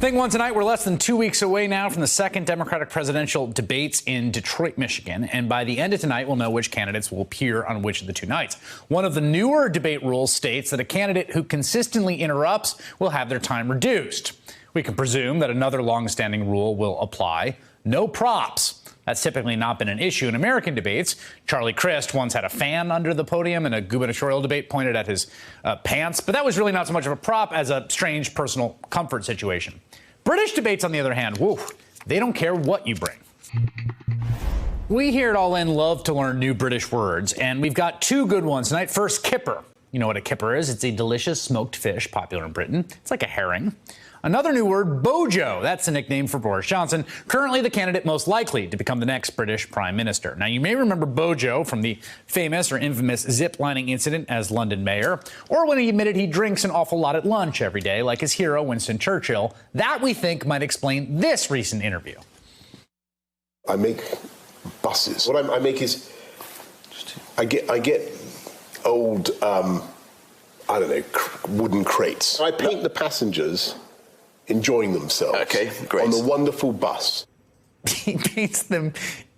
Thing one tonight, we're less than 2 weeks away now from the second Democratic presidential debates in Detroit, Michigan. And by the end of tonight, we'll know which candidates will appear on which of the two nights. One of the newer debate rules states that a candidate who consistently interrupts will have their time reduced. We can presume that another longstanding rule will apply: no props. That's typically not been an issue in American debates. Charlie Crist once had a fan under the podium in a gubernatorial debate, pointed at his pants. But that was really not so much of a prop as a strange personal comfort situation. British debates, on the other hand, woo, they don't care what you bring. We here at All In love to learn new British words, and we've got two good ones tonight. First, Kipper. You know what a kipper is? It's a delicious smoked fish popular in Britain. It's like a herring. Another new word, BoJo. That's a nickname for Boris Johnson, currently the candidate most likely to become the next British Prime Minister. Now, you may remember BoJo from the famous or infamous zip-lining incident as London mayor, or when he admitted he drinks an awful lot at lunch every day, like his hero Winston Churchill. That, we think, might explain this recent interview. I make buses. What I make is, I get old, I don't know, wooden crates. I paint the passengers enjoying themselves on the wonderful bus. He paints them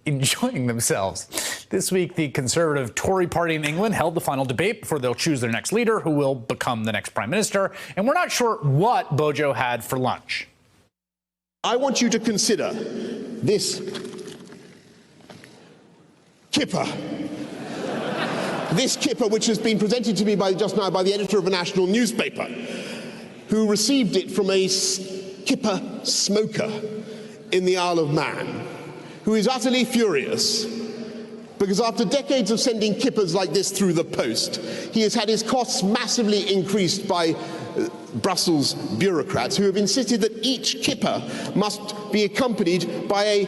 enjoying themselves. This week, the Conservative Tory party in England held the final debate before they'll choose their next leader, who will become the next prime minister. And we're not sure what BoJo had for lunch. I want you to consider this kipper. This kipper, which has been presented to me just now by the editor of a national newspaper, who received it from a kipper smoker in the Isle of Man, who is utterly furious because after decades of sending kippers like this through the post, he has had his costs massively increased by Brussels bureaucrats who have insisted that each kipper must be accompanied by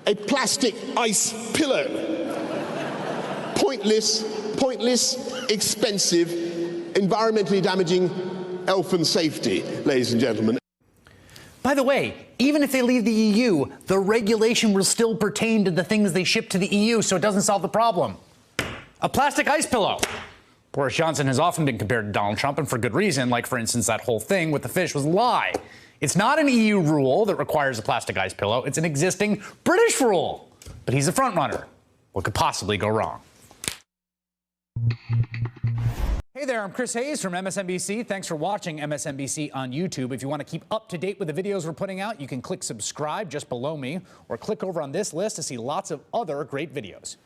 a plastic ice pillow. Pointless, expensive, environmentally damaging health and safety, ladies and gentlemen. By the way, even if they leave the EU, the regulation will still pertain to the things they ship to the EU, so it doesn't solve the problem. A plastic ice pillow. Boris Johnson has often been compared to Donald Trump, and for good reason, like, for instance, that whole thing with the fish was a lie. It's not an EU rule that requires a plastic ice pillow. It's an existing British rule. But he's a front runner. What could possibly go wrong? Hey there, I'm Chris Hayes from MSNBC. Thanks for watching MSNBC on YouTube. If you want to keep up to date with the videos we're putting out, you can click subscribe just below me, or click over on this list to see lots of other great videos.